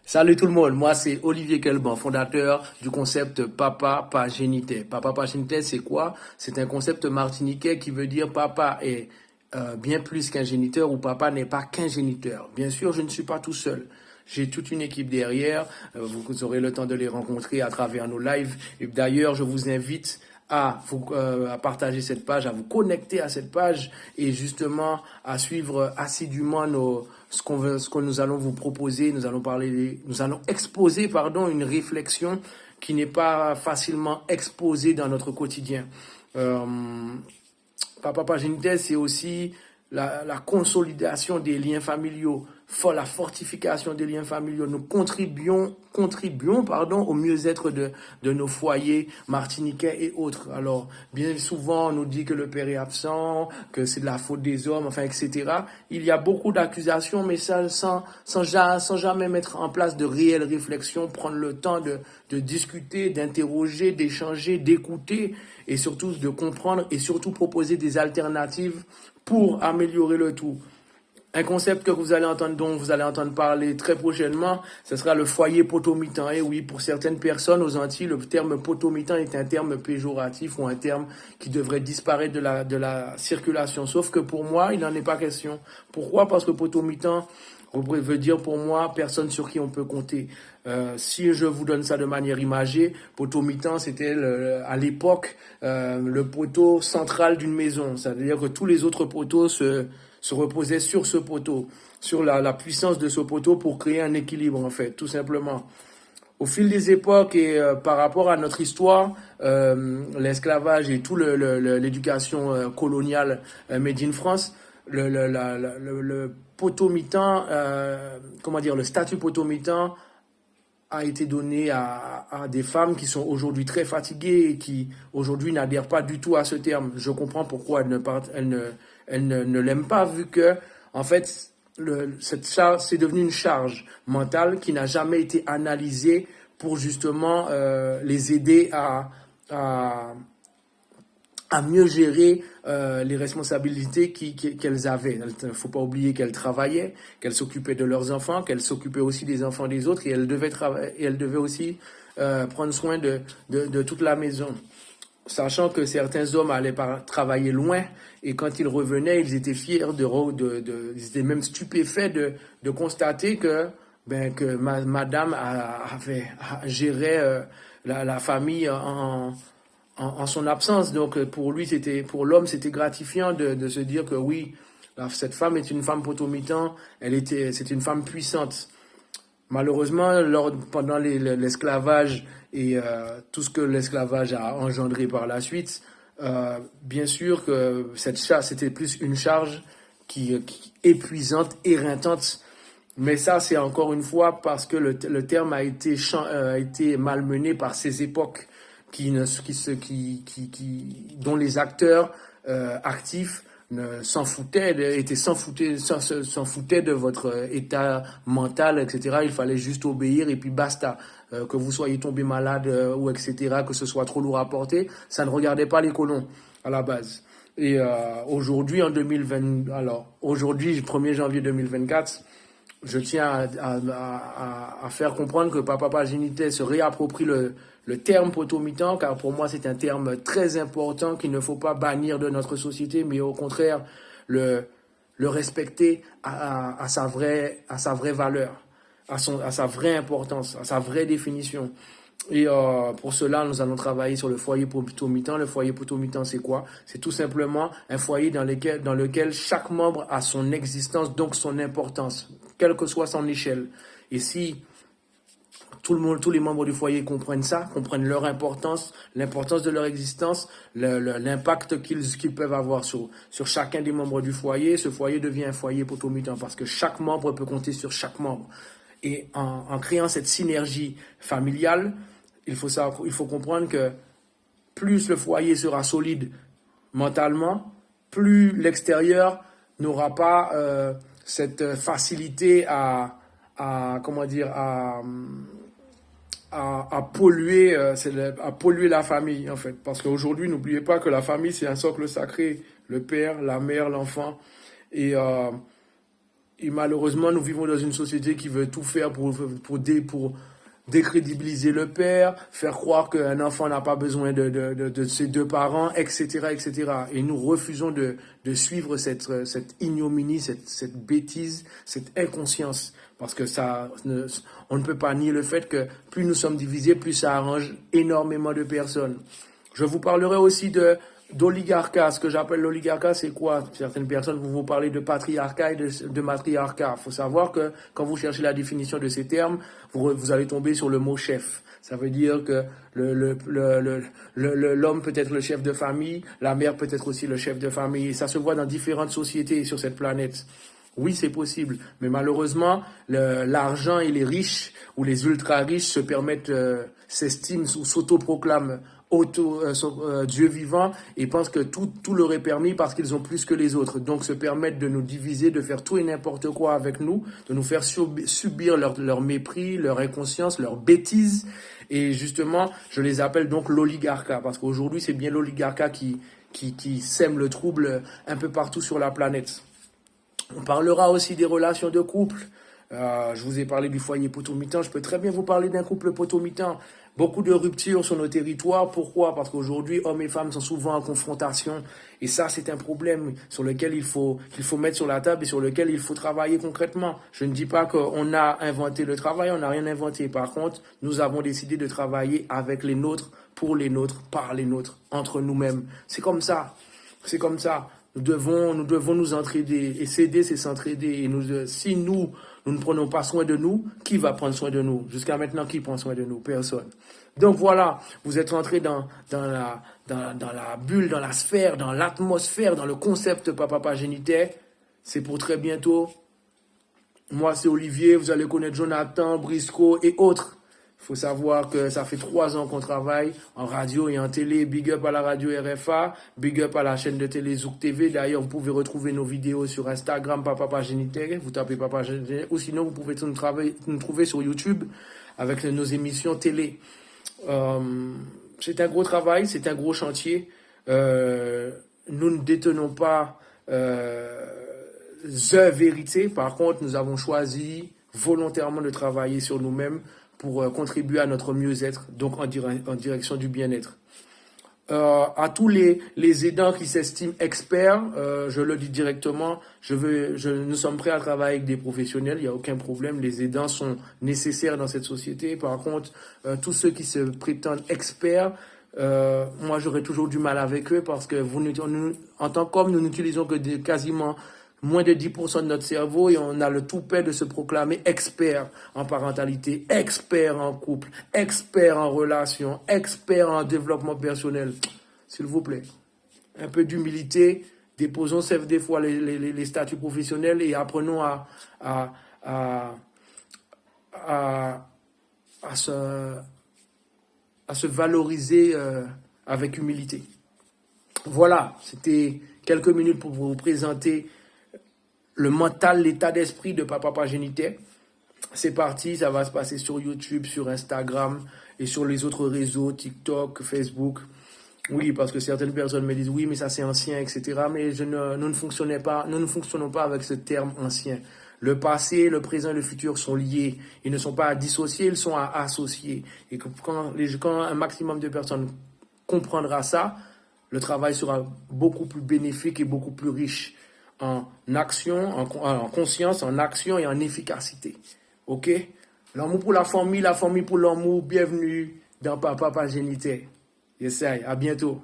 Salut tout le monde, moi c'est Olivier Kelban, fondateur du concept Papa pas géniteur. Papa pas géniteur, c'est quoi? C'est un concept martiniquais qui veut dire papa est bien plus qu'un géniteur ou papa n'est pas qu'un géniteur. Bien sûr, je ne suis pas tout seul. J'ai toute une équipe derrière. Vous aurez le temps de les rencontrer à travers nos lives. Et d'ailleurs, je vous invite à partager cette page, à vous connecter à cette page et justement à suivre assidûment ce que nous allons vous proposer. Nous allons exposer, pardon, une réflexion qui n'est pas facilement exposée dans notre quotidien. Euh, Papa Paginitel, c'est aussi la consolidation des liens familiaux, la fortification des liens familiaux. Nous contribuons pardon, au mieux-être de nos foyers martiniquais et autres. Alors, bien souvent, on nous dit que le père est absent, que c'est de la faute des hommes, enfin, etc. Il y a beaucoup d'accusations, mais ça, sans jamais mettre en place de réelles réflexions, prendre le temps de discuter, d'interroger, d'échanger, d'écouter et surtout de comprendre et surtout proposer des alternatives pour améliorer le tout. Un concept que dont vous allez entendre parler très prochainement, ce sera le foyer potomitan. Et oui, pour certaines personnes aux Antilles, le terme potomitan est un terme péjoratif ou un terme qui devrait disparaître de la circulation. Sauf que pour moi, il n'en est pas question. Pourquoi? Parce que potomitan veut dire pour moi personne sur qui on peut compter. Si je vous donne ça de manière imagée, potomitan, c'était à l'époque le poteau central d'une maison. C'est-à-dire que tous les autres poteaux se reposaient sur ce poteau, sur la puissance de ce poteau pour créer un équilibre, en fait, tout simplement. Au fil des époques et par rapport à notre histoire, l'esclavage et tout l'éducation coloniale made in France, le potomitan, comment dire, le statut potomitan a été donné à des femmes qui sont aujourd'hui très fatiguées et qui aujourd'hui n'adhèrent pas du tout à ce terme. Je comprends pourquoi elles ne l'aiment pas, vu que en fait cette charge c'est devenu une charge mentale qui n'a jamais été analysée pour justement les aider à, à mieux gérer les responsabilités qu'elles avaient. Il ne faut pas oublier qu'elles travaillaient, qu'elles s'occupaient de leurs enfants, qu'elles s'occupaient aussi des enfants des autres et elles devaient travailler, et elles devaient aussi prendre soin de toute la maison. Sachant que certains hommes allaient travailler loin et quand ils revenaient, ils étaient fiers ils étaient même stupéfaits de constater que madame gérait la famille en son absence. Donc pour l'homme, c'était gratifiant de se dire que oui, cette femme est une femme potomitan, c'est une femme puissante. Malheureusement, pendant l'esclavage et tout ce que l'esclavage a engendré par la suite, bien sûr que cette charge, c'était plus une charge qui épuisante, éreintante. Mais ça, c'est encore une fois parce que le terme a été malmené par ces époques dont les acteurs actifs s'en foutaient de votre état mental, etc. Il fallait juste obéir et puis basta. Que vous soyez tombé malade ou etc., que ce soit trop lourd à porter, ça ne regardait pas les colons à la base. Et aujourd'hui, aujourd'hui, 1er janvier 2024, je tiens à faire comprendre que Papa Paginitel se réapproprie le terme potomitan, car pour moi c'est un terme très important qu'il ne faut pas bannir de notre société, mais au contraire le respecter à sa vraie valeur, à sa vraie importance, à sa vraie définition. Et pour cela, nous allons travailler sur le foyer potomitan. Le foyer potomitan, c'est quoi? C'est tout simplement un foyer dans lequel chaque membre a son existence, donc son importance, quelle que soit son échelle. Et si tous les membres du foyer comprennent ça, comprennent leur importance, l'importance de leur existence, l'impact qu'ils peuvent avoir sur chacun des membres du foyer, ce foyer devient un foyer potomitan parce que chaque membre peut compter sur chaque membre. Et en créant cette synergie familiale, il faut comprendre que plus le foyer sera solide mentalement, plus l'extérieur n'aura pas cette facilité comment dire, polluer, à polluer la famille, en fait. Parce qu'aujourd'hui, n'oubliez pas que la famille, c'est un socle sacré. Le père, la mère, l'enfant. Et Et malheureusement, nous vivons dans une société qui veut tout faire pour décrédibiliser le père, faire croire qu'un enfant n'a pas besoin de ses deux parents, etc., etc. Et nous refusons de suivre cette ignominie, cette bêtise, cette inconscience. Parce que on ne peut pas nier le fait que plus nous sommes divisés, plus ça arrange énormément de personnes. Je vous parlerai aussi d'oligarcat. Ce que j'appelle l'oligarcat, c'est quoi? Certaines personnes vont vous parler de patriarcat et de matriarcat. Il faut savoir que quand vous cherchez la définition de ces termes, vous allez tomber sur le mot chef. Ça veut dire que l'homme peut être le chef de famille, la mère peut être aussi le chef de famille. Et ça se voit dans différentes sociétés sur cette planète. Oui, c'est possible, mais malheureusement, l'argent et les riches ou les ultra-riches se permettent, s'estiment ou s'autoproclament Dieu vivant et pensent que tout leur est permis parce qu'ils ont plus que les autres. Donc se permettent de nous diviser, de faire tout et n'importe quoi avec nous, de nous faire subir leur mépris, leur inconscience, leur bêtise. Et justement, je les appelle donc l'oligarcat parce qu'aujourd'hui, c'est bien l'oligarcat qui sème le trouble un peu partout sur la planète. On parlera aussi des relations de couple. Je vous ai parlé du foyer potomitan. Je peux très bien vous parler d'un couple potomitan. Beaucoup de ruptures sur nos territoires. Pourquoi? Parce qu'aujourd'hui, hommes et femmes sont souvent en confrontation. Et ça, c'est un problème sur lequel qu'il faut mettre sur la table et sur lequel il faut travailler concrètement. Je ne dis pas qu'on a inventé le travail, on n'a rien inventé. Par contre, nous avons décidé de travailler avec les nôtres, pour les nôtres, par les nôtres, entre nous-mêmes. C'est comme ça. C'est comme ça. Nous devons nous entraider. Et s'aider, c'est s'entraider. Et si nous ne prenons pas soin de nous, qui va prendre soin de nous? Jusqu'à maintenant, qui prend soin de nous? Personne. Donc voilà, vous êtes rentrés dans la bulle, dans la sphère, dans l'atmosphère, dans le concept papa génitaire. C'est pour très bientôt. Moi, c'est Olivier. Vous allez connaître Jonathan, Briscoe et autres. Il faut savoir que ça fait 3 ans qu'on travaille en radio et en télé. Big up à la radio RFA, big up à la chaîne de télé Zouk TV. D'ailleurs, vous pouvez retrouver nos vidéos sur Instagram, Papa Génitaire. Vous tapez Papa Génitaire. Ou sinon, vous pouvez nous trouver sur YouTube avec nos émissions télé. C'est un gros travail, c'est un gros chantier. Nous ne détenons pas the vérité. Par contre, nous avons choisi volontairement de travailler sur nous-mêmes pour contribuer à notre mieux-être, donc en direction du bien-être. À tous les aidants qui s'estiment experts, je le dis directement, nous sommes prêts à travailler avec des professionnels, il n'y a aucun problème, les aidants sont nécessaires dans cette société. Par contre, tous ceux qui se prétendent experts, moi j'aurais toujours du mal avec eux parce que en tant qu'hommes, nous n'utilisons que quasiment moins de 10% de notre cerveau et on a le toupet de se proclamer expert en parentalité, expert en couple, expert en relation, expert en développement personnel. S'il vous plaît, un peu d'humilité, déposons des fois les statuts professionnels et apprenons à se valoriser avec humilité. Voilà, c'était quelques minutes pour vous présenter le mental, l'état d'esprit de Papa Génitaire. C'est parti, ça va se passer sur YouTube, sur Instagram et sur les autres réseaux, TikTok, Facebook. Oui, parce que certaines personnes me disent, oui, mais ça c'est ancien, etc. Mais nous ne fonctionnons pas avec ce terme ancien. Le passé, le présent et le futur sont liés. Ils ne sont pas à dissocier, ils sont à associer. Et quand un maximum de personnes comprendra ça, le travail sera beaucoup plus bénéfique et beaucoup plus riche en action, en conscience, en action et en efficacité. Ok? L'amour pour la famille pour l'amour. Bienvenue dans Papa Génitaire. Yes, à bientôt.